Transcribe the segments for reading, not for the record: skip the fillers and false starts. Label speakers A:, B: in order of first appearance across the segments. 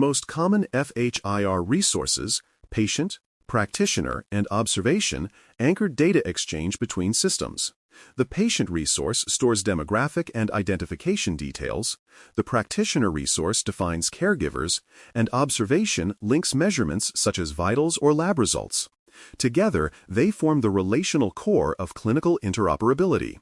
A: most common FHIR resources, patient, practitioner, and observation, anchor data exchange between systems. The patient resource stores demographic and identification details, the practitioner resource defines caregivers, and observation links measurements such as vitals or lab results. Together, they form the relational core of clinical interoperability.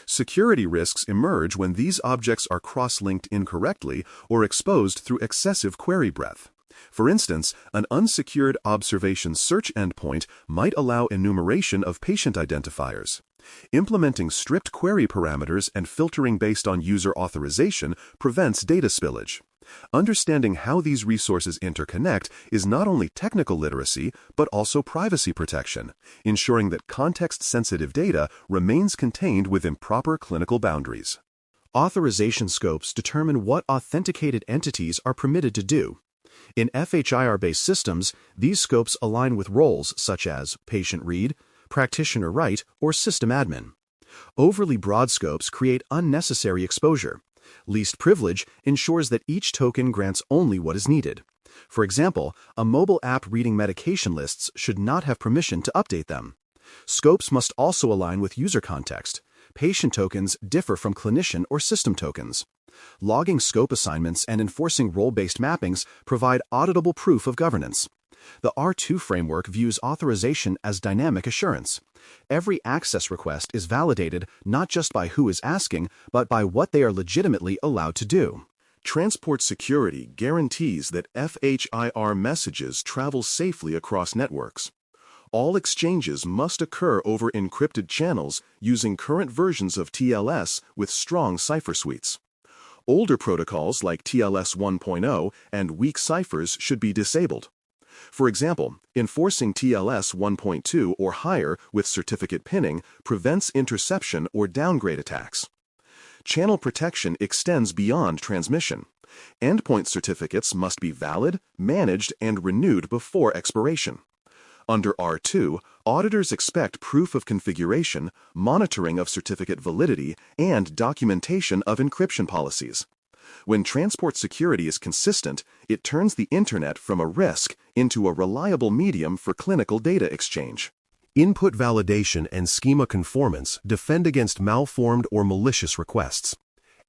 A: Security risks emerge when these objects are cross-linked incorrectly or exposed through excessive query breadth. For instance, an unsecured observation search endpoint might allow enumeration of patient identifiers. Implementing strict query parameters and filtering based on user authorization prevents data spillage. Understanding how these resources interconnect is not only technical literacy, but also privacy protection, ensuring that context-sensitive data remains contained within proper clinical boundaries. Authorization scopes determine what authenticated entities are permitted to do. In FHIR-based systems, these scopes align with roles such as patient read, practitioner write, or system admin. Overly broad scopes create unnecessary exposure. Least privilege ensures that each token grants only what is needed. For example, a mobile app reading medication lists should not have permission to update them. Scopes must also align with user context. Patient tokens differ from clinician or system tokens. Logging scope assignments and enforcing role-based mappings provide auditable proof of governance. The R2 framework views authorization as dynamic assurance. Every access request is validated not just by who is asking, but by what they are legitimately allowed to do. Transport security guarantees that FHIR messages travel safely across networks. All exchanges must occur over encrypted channels using current versions of TLS with strong cipher suites. Older protocols like TLS 1.0 and weak ciphers should be disabled. For example, enforcing TLS 1.2 or higher with certificate pinning prevents interception or downgrade attacks. Channel protection extends beyond transmission. Endpoint certificates must be valid, managed, and renewed before expiration. Under R2, auditors expect proof of configuration, monitoring of certificate validity, and documentation of encryption policies. When transport security is consistent, it turns the Internet from a risk into a reliable medium for clinical data exchange. Input validation and schema conformance defend against malformed or malicious requests.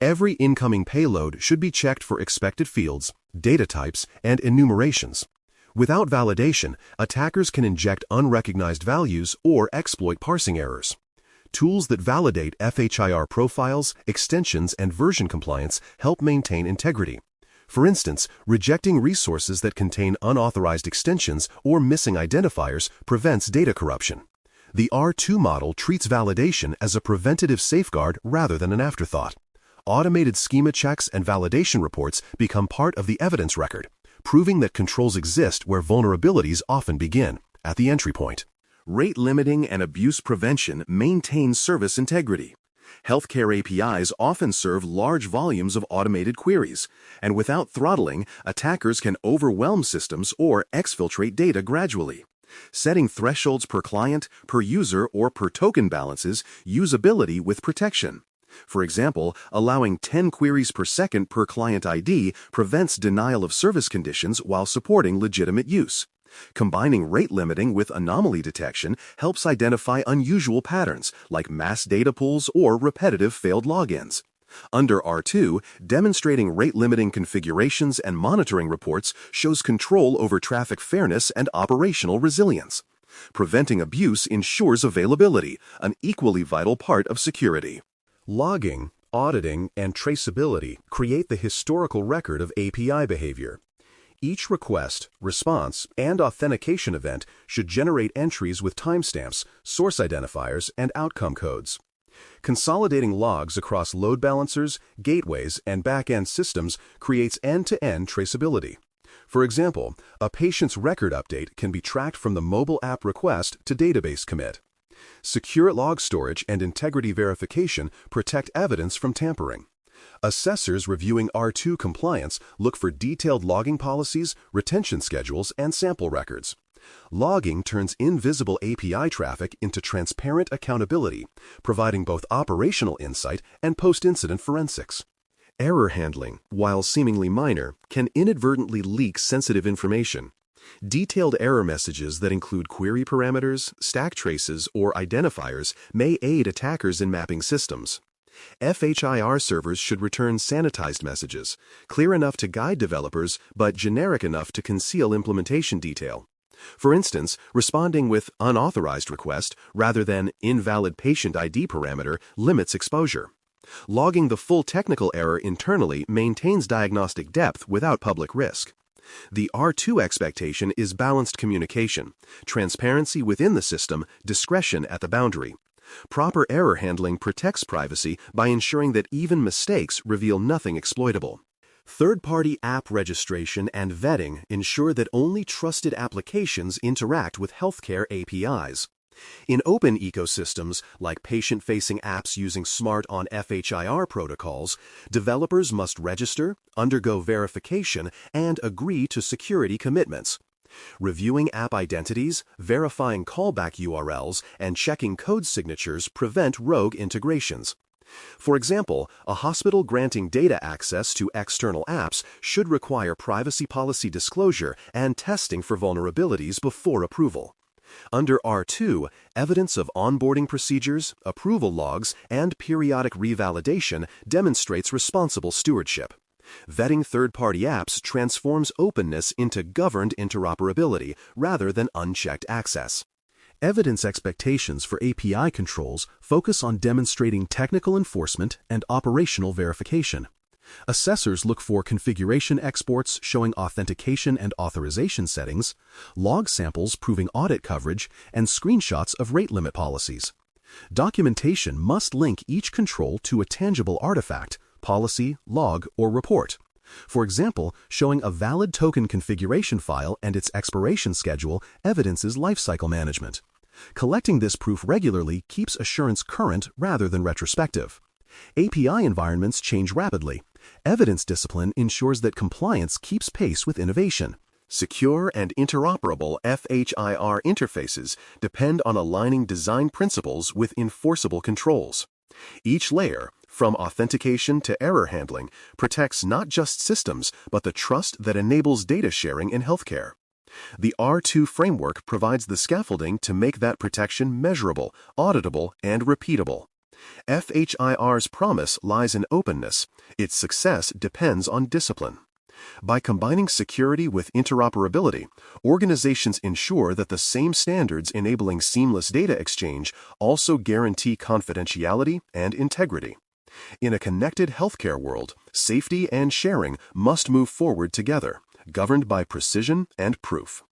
A: Every incoming payload should be checked for expected fields, data types, and enumerations. Without validation, attackers can inject unrecognized values or exploit parsing errors. Tools that validate FHIR profiles, extensions, and version compliance help maintain integrity. For instance, rejecting resources that contain unauthorized extensions or missing identifiers prevents data corruption. The R2 model treats validation as a preventative safeguard rather than an afterthought. Automated schema checks and validation reports become part of the evidence record, proving that controls exist where vulnerabilities often begin, at the entry point. Rate limiting and abuse prevention maintain service integrity. Healthcare APIs often serve large volumes of automated queries, and without throttling, attackers can overwhelm systems or exfiltrate data gradually. Setting thresholds per client, per user, or per token balances usability with protection. For example, allowing 10 queries per second per client ID prevents denial of service conditions while supporting legitimate use. Combining rate limiting with anomaly detection helps identify unusual patterns like mass data pools or repetitive failed logins. Under R2, demonstrating rate limiting configurations and monitoring reports shows control over traffic fairness and operational resilience. Preventing abuse ensures availability, an equally vital part of security. Logging, auditing, and traceability create the historical record of API behavior. Each request, response, and authentication event should generate entries with timestamps, source identifiers, and outcome codes. Consolidating logs across load balancers, gateways, and back-end systems creates end-to-end traceability. For example, a patient's record update can be tracked from the mobile app request to database commit. Secure log storage and integrity verification protect evidence from tampering. Assessors reviewing R2 compliance look for detailed logging policies, retention schedules, and sample records. Logging turns invisible API traffic into transparent accountability, providing both operational insight and post-incident forensics. Error handling, while seemingly minor, can inadvertently leak sensitive information. Detailed error messages that include query parameters, stack traces, or identifiers may aid attackers in mapping systems. FHIR servers should return sanitized messages, clear enough to guide developers but generic enough to conceal implementation detail. For instance, responding with unauthorized request rather than invalid patient ID parameter limits exposure. Logging the full technical error internally maintains diagnostic depth without public risk. The R2 expectation is balanced communication, transparency within the system, discretion at the boundary. Proper error handling protects privacy by ensuring that even mistakes reveal nothing exploitable. Third-party app registration and vetting ensure that only trusted applications interact with healthcare APIs. In open ecosystems, like patient-facing apps using smart on FHIR protocols, developers must register, undergo verification, and agree to security commitments. Reviewing app identities, verifying callback URLs, and checking code signatures prevent rogue integrations. For example, a hospital granting data access to external apps should require privacy policy disclosure and testing for vulnerabilities before approval. Under R2, evidence of onboarding procedures, approval logs, and periodic revalidation demonstrates responsible stewardship. Vetting third-party apps transforms openness into governed interoperability rather than unchecked access. Evidence expectations for API controls focus on demonstrating technical enforcement and operational verification. Assessors look for configuration exports showing authentication and authorization settings, log samples proving audit coverage, and screenshots of rate limit policies. Documentation must link each control to a tangible artifact, policy, log, or report. For example, showing a valid token configuration file and its expiration schedule evidences lifecycle management. Collecting this proof regularly keeps assurance current rather than retrospective. API environments change rapidly. Evidence discipline ensures that compliance keeps pace with innovation. Secure and interoperable FHIR interfaces depend on aligning design principles with enforceable controls. Each layer, from authentication to error handling, protects not just systems but the trust that enables data sharing in healthcare. The R2 framework provides the scaffolding to make that protection measurable, auditable, and repeatable. FHIR's promise lies in openness. Its success depends on discipline. By combining security with interoperability, organizations ensure that the same standards enabling seamless data exchange also guarantee confidentiality and integrity. In a connected healthcare world, safety and sharing must move forward together, governed by precision and proof.